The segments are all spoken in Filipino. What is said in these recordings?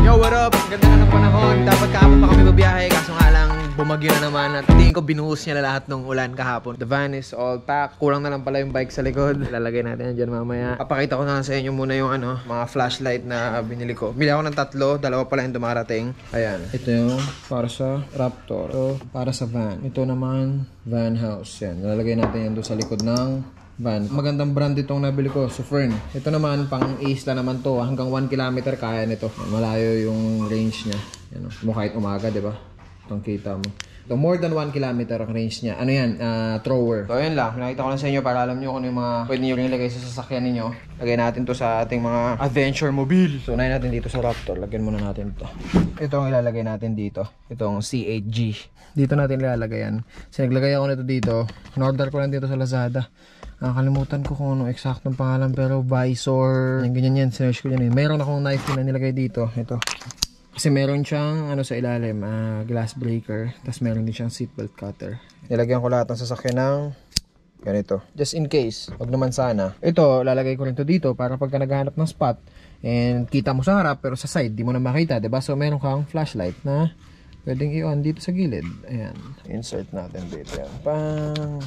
Yo, what up? Ganda na ng panahon. Dapat kahapon pa kami babiyahe, kaso nga lang bumagyo na naman at tingin ko binuhos niya na lahat ng ulan kahapon. The van is all packed. Kulang na lang pala yung bike sa likod. Lalagay natin yan dyan mamaya. Papakita ko na sa inyo muna yung mga flashlight na binili ko. Bili ako ng 3, 2 pala yung dumarating. Ayan. Ito yung para sa Raptor. Ito para sa van. Ito naman van house. Yan. Lalagay natin yan doon sa likod ng van. Magandang brand itong nabili ko, Sofern. Ito naman, pang isla naman to. Hanggang 1 kilometer kaya nito. Malayo yung range niya. Yan, mo kahit umaga, diba? Itong kita mo. So, more than 1 kilometer ang range niya. Ano yan? Thrower. So, yun lang. Pinakita ko lang sa inyo para alam nyo kung ano yung mga pwede nyo rin ilagay sa sasakyan ninyo. Lagay natin to sa ating mga adventure mobile. So, unahin natin dito sa Raptor. Lagyan muna natin to. Ito ang ilalagay natin dito. Itong C8G. Dito natin ilalagay yan. Kasi naglagay ako nito dito. In-order ko lang dito sa Lazada. Nakalimutan ko kung ano eksaktong pangalan, pero Visor, ganyan yan, sinerge ko yan eh. Mayroon akong knife na nilagay dito, ito. Kasi meron siyang ano sa ilalim, glass breaker, tapos meron din siyang seatbelt cutter. Nilagyan ko lahat ng sasakyan ng ganito, just in case, wag naman sana. Ito, lalagay ko rin to dito para pagka naghahanap ng spot and kita mo sa harap pero sa side di mo na makita, diba? So meron kang flashlight na pwedeng i-on dito sa gilid. Ayan. Insert natin dito yan. Pang.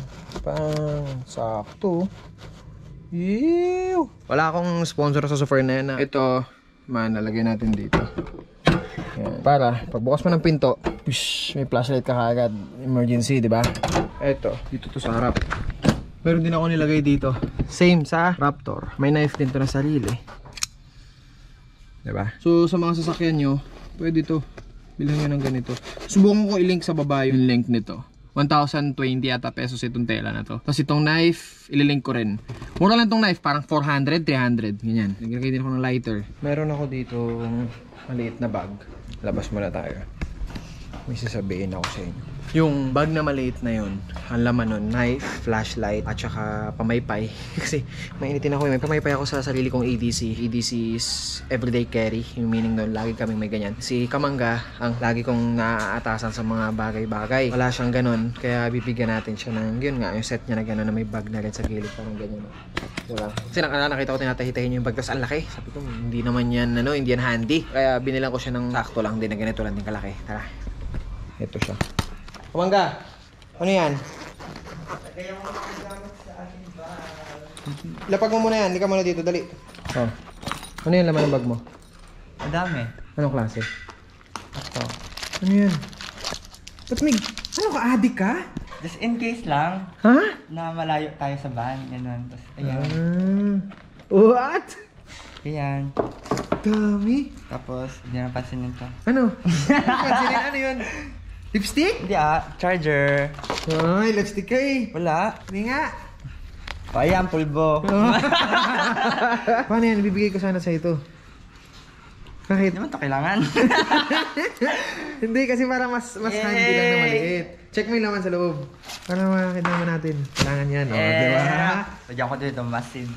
Sakto. Ew! Wala akong sponsor sa software na yan. Ito, nalagay natin dito. Ayan. Para, pagbukas mo ng pinto, may flashlight ka kaagad. Emergency, di ba? Ito, dito to sa harap. Pero din ako nilagay dito. Same sa Raptor. May knife din to na sarili. Di ba? So, sa mga sasakyan nyo, pwede to. Bilang nyo ng ganito. Subukan ko i-link sa baba yung link nito. 1,020 ata pesos itong tela na to. Tapos itong knife, ililink ko rin. Mura lang itong knife, parang 400, 300. Ganyan. Naglagay din ako ng lighter. Meron ako dito maliit na bag. Labas muna tayo. May sasabihin ako sa inyo. Yung bag na maliit na yun, ang laman nun, knife, flashlight, at saka pamaypay. Kasi mainitin ako, may pamaypay ako sa sarili kong EDC. EDC is everyday carry, yung meaning nun, lagi kaming may ganyan. Si Kamangga, ang lagi kong naaatasan sa mga bagay-bagay. Wala siyang ganun, kaya bibigyan natin siya ng, yun nga, yung set niya na gano'n na may bag na rin sa gilid, parang ganyan. Diba? Kasi nakita ko tinatahitahin yung bag, tapos ang laki. Sabi ko, hindi naman yan, hindi yan handy. Kaya binilang ko siya ng sakto lang din, na ganito lang din kalaki. Tara, ito siya. Kamangga, ano yan? Lapag mo muna yan, hindi ka muna dito, dali. Oh. Ano yan laman ng bag mo? Madami. Anong klase? Ito. Ano yan? Ba't may... Ano ka, adik ka? Just in case lang. Ha? Na malayo tayo sa van. Ganun. Tapos, ayan. What? Ayan. Dami. Tapos, hindi na pansinin to. Ano? Pansinin, ano yun? Lipstick? Hindi charger. Ay, lipstick ka eh. Wala. Hindi nga. O, ayan, pulbo. Paano yan? Ibibigay ko sana sa ito. Bakit? Hindi naman to kailangan. Hindi, kasi para mas handy lang na maliit. Check mo yung laman sa loob. Para makakita naman natin. Kailangan yan, diba? Pagyan ko dito, massive.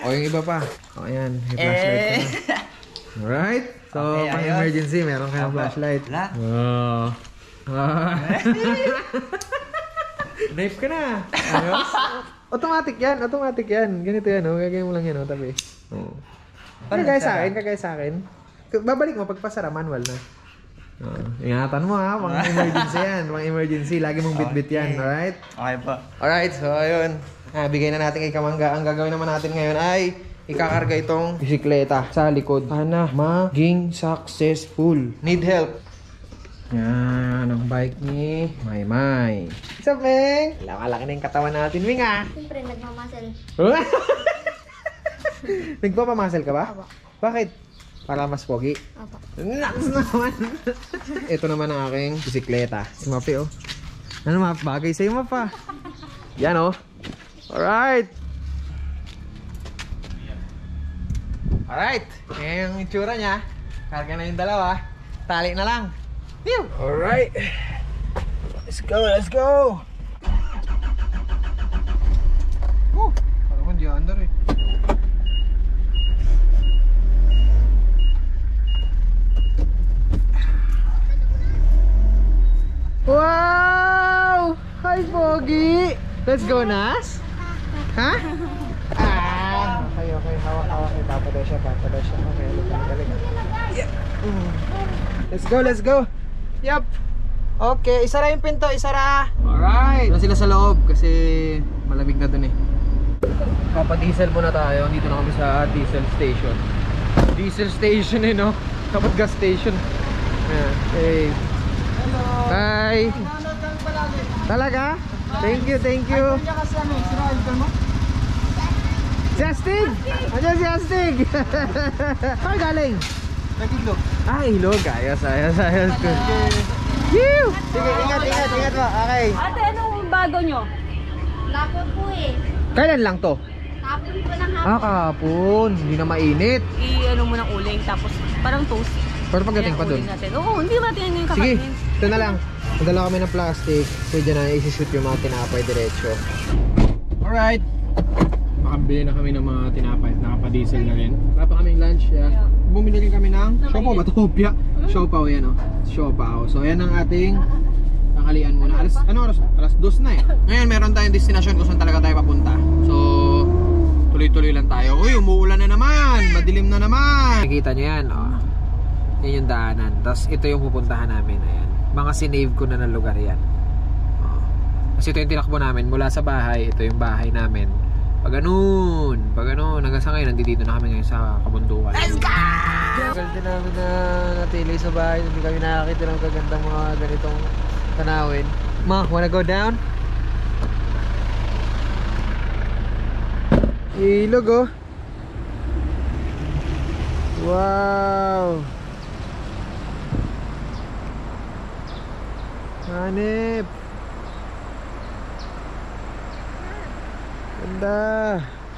O, yung iba pa. O, ayan. May flashlight ka na. Alright? So, Okay, pang ayos. emergency, meron kayong flashlight. Wala. Knife ka na. Ayos? Automatic yan. Ganito yan, gagawin mo lang yan, tabi. Kagaya sa akin. Babalik mo, pagpasara, manual na. Ingatan mo ha, pang emergency yan. Pang emergency, lagi mong bit-bit yan, alright? Okay po. Alright, so ayun. Bigay na natin kay Kamangga. Ang gagawin naman natin ngayon ay ikakarga itong bisikleta sa likod. Sana maging successful. Need help. Yan, ang bike ni Maymay. What's up, Meng? Laki na yung katawan natin, Meng ah. Siyempre, nagmamasel. Nagpapamasel ka ba? Opo. Bakit? Para mas pogi? Opo. Naks naman. Ito naman ang aking bisikleta. Si Mapi, oh. Ano, Map? Bagay sa'yo, Map, ah. Yan, oh. Alright. Alright. Ngayon yung itsura niya. Karga na yung dalawa. Tali na lang. Alright. Let's go. Oh, parang hindi under eh. Wow! Hi, Pogi! Let's go, Nas? Ha? Okay. Hawak. Papaday siya. Okay, galing. Yeah. Let's go, let's go. Yup. Okay, isara yung pinto, isara. Alright. Doon sila sa loob kasi malamig na dun eh. Papadiesel muna tayo. Dito na kami sa diesel station. Diesel station eh, no? Dapat gas station. Ayan. Hey. Hello. Bye. Nanonood kami palagi. Talaga? Thank you, thank you. Kanya kasi ano, sino idol mo? Si Astig! Andiyan si Astig! Saan galing? Nag-iglog. Ah, ilog. Ayos, ayos, ayos. Whew! Sige, ingat mo. Okay. Ate, anong bago nyo? Lapon po eh. Kailan lang to? Tapon po ng hapon. Ah, kahapon. Hindi na mainit. I-ano mo ng uling, tapos parang toast. Pero pagdating pa dun. Uling natin. Oo, hindi natin yan yung Sige, kakainin. ito na lang. Nadala kami ng plastic. So dyan na isi-shoot yung mga tinapay diretso. Alright. Makabili na kami ng mga tinapay. Nakapa-diesel na rin. Wala pa kaming lunch. Bumili rin kami ng siopaw ba? Topia. Siopaw yan o. Siopaw. So yan ang ating tanghalian muna. Alas 2 na eh. Ngayon meron tayong destination kung saan talaga tayo papunta. So tuloy-tuloy lang tayo. Uy, umuulan na naman. Madilim na naman. Nakikita nyo yan. Oh. Yan yung daanan. Tapos ito yung pupuntahan namin. Ayan. Mga sinave ko na ng lugar yan. Oh. Kasi ito yung tinakbo namin. Mula sa bahay, ito yung bahay namin. Pag ganun. Hanggang sa ngayon, nandito na kami ngayon sa kabundukan. Let's go! Tagal din namin na natili sa bahay. Hindi kami nakakita ng kagandang mga ganitong tanawin. Ma, wanna go down? Ilog oh. Wow. Hanip. Ganda.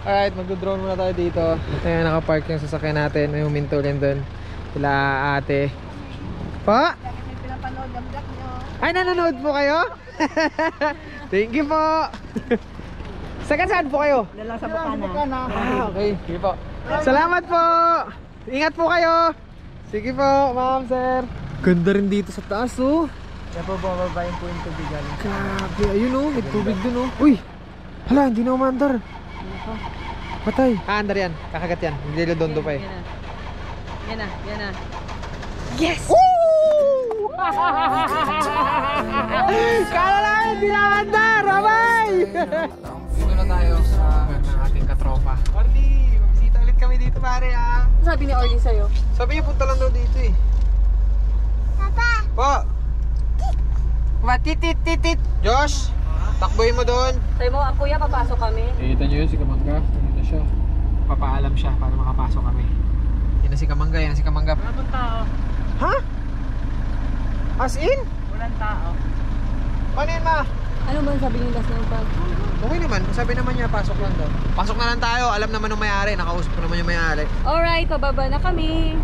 Alright, magdo-drone muna tayo dito. Ayan, nakapark yung sasakyan natin. May huminto rin doon. Sila ate. Pa? Ay, nanonood po kayo? Thank you po. Saan po kayo? Dala sa Bukana. Ah, okay. Sige po. Salamat po. Ingat po kayo. Sige po, ma'am, sir. Ganda rin dito sa taas, oh. Kaya po bababayin po yung tubigan. Grabe, ayun oh, may tubig dun oh. Uy! Hala, hindi na umandar. Patay. Ah, andar yan. Kakagat yan. Hindi redondo pa eh. Yan na. Yes! Woo! Kala lang, hindi na umandar! Abay! Dito na tayo sa ating katropa. Orly, magbisita ulit kami dito pare ah. Sabi ni Orly sa'yo. Sabi niya punta lang daw dito eh. Papa! Po! Titit! Josh! Takboy mo doon! Sabi mo, kuya, papasok kami. Kita nyo yun, si Kamangga. Ito siya. Papaalam siya para makapasok kami. Yan na si Kamangga, Walang tao. Ha? As in? Walang tao. Paano yun ma? Ano ba sabi niyo last ng pag? Okay naman, sabi naman niya pasok lang daw. Pasok na lang tayo, alam naman ng may-ari. Nakausap ko naman yung may-ari. Alright, pababa na kami.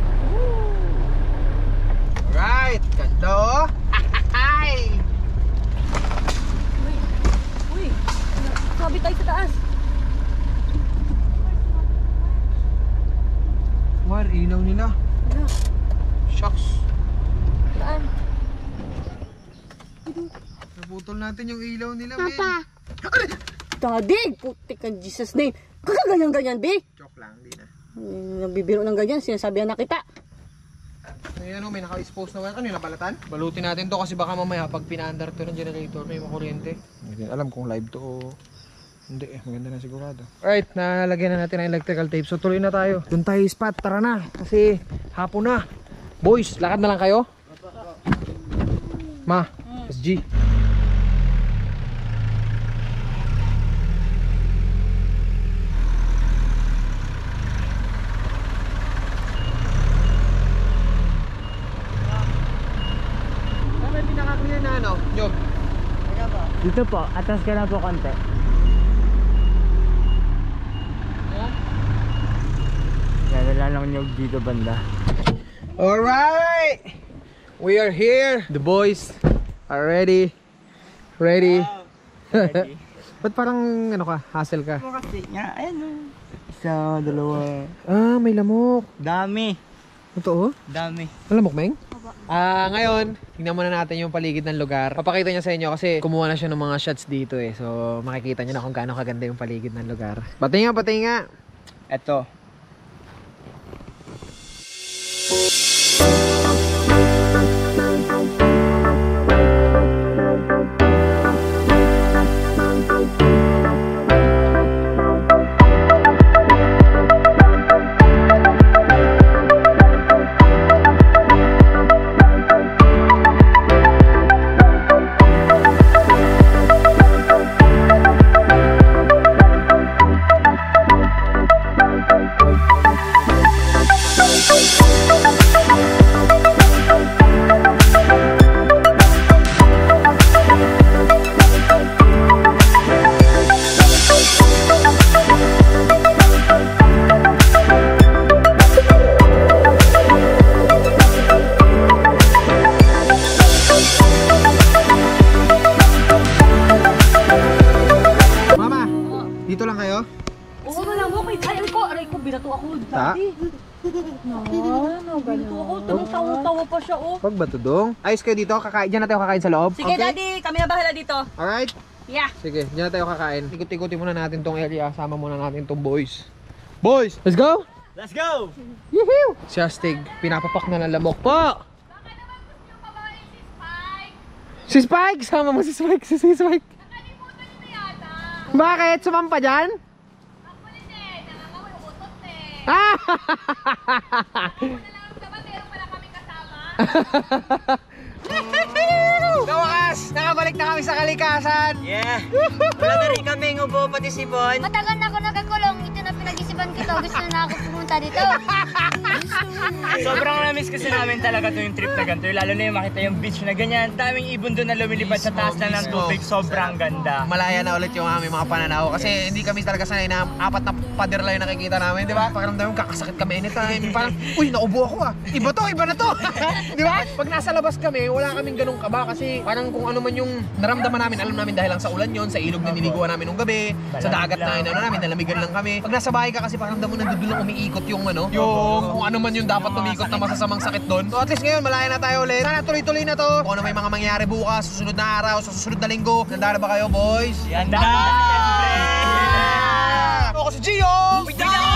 Alright, ganda oh! Hi! Uy, sabi tayo sa taas. War, ilaw nila. Ano? Shucks. Saan? Naputol natin yung ilaw nila, Papa! Daddy, putik ang Jesus name. Kakaganyan-ganyan, be. Joke lang, di na. Nagbibiro ng ganyan, sinasabihan na kita. Ayan o, may naka-expose na wire. Ano yung nabalatan? Balutin natin to kasi baka mamaya pag pinaandar to ng generator may makuryente. Hindi alam kung live to o hindi eh. Maganda na sigurado. Alright, nalagyan na natin ang electrical tape. So tuloy na tayo. Doon tayo spot. Tara na. Kasi hapon na. Boys, lakad na lang kayo. Ma, SG. Ano? Nyog. Dito po, atas ka na po konti. Wala lang nyog dito banda. Alright! We are here. The boys are ready. Ready. Ready. Ba't parang ano ka? Hassle ka? Kasi nga, ayan o. Isa, dalawa. Ah, may lamok. Dami. Totoo? Dami. Lamok, Meng? Ngayon, tingnan muna natin yung paligid ng lugar. Papakita niya sa inyo kasi kumuha na siya ng mga shots dito eh. So, makikita niyo na kung gaano kaganda yung paligid ng lugar. Pati nga. Eto. Tawa-tawa pa siya, oh. Pag ba to, Dong? Ayos kayo dito, kakain. Diyan na tayo kakain sa loob. Sige, Daddy, kami na bahala dito. Alright? Yeah. Sige, diyan na tayo kakain. Ikot-ikutin muna natin tong area. Sama muna natin tong boys. Boys, let's go! Let's go! Yehoo! Si Astig, pinapapak na ng lamok po! Baka naman gusto nyo kabahay si Spike. Si Spike! Sama mo si Spike! Si Spike! Nakalimutan nyo na yata. Bakit? Sumampa dyan? Ako din eh. Nangangamoy utot eh. Ah! Ano na lang naman, meron pala kami kasama. Sa wakas, nakabalik na kami sa kalikasan! Yeah! Wala na rin kami ngubo pati si Bon. Matagal na ako nagkakulong. Ito na pinag-isipan ko to. Gusto na ako pumunta dito. Sobrang na-miss kasi namin talaga to yung trip na ganito. Lalo na yung makita yung beach na ganyan. Daming ibon doon na lumilipad sa taas na ng tubig. Sobrang ganda. Malaya na ulit yung aming mga pananaw kasi hindi kami talaga sanay na 4 na pader lang yung nakikita namin, di ba? Pakiramdam mo kakasakit kami anytime. Parang, uy, naubo ako ah. Iba to, iba na to. Di ba? Pag nasa labas kami, wala kaming ganung kaba kasi parang kung ano man yung naramdaman namin, alam namin dahil lang sa ulan yon, sa ilog na niliguan namin nung gabi, sa dagat na ano namin, nalamigan lang kami. Pag nasa bahay ka kasi pakiramdam mo nandun lang umiikot yung ano, yung kung ano man yung dapat umikot na masasamang sakit doon. So at least ngayon, malaya na tayo ulit. Sana tuloy-tuloy na to. Kung ano may mga mangyari bukas, susunod na araw, sa susunod na linggo. Nandara ba kayo, boys? Yan na! Siyempre! Ako si Gio! Bigyan ako!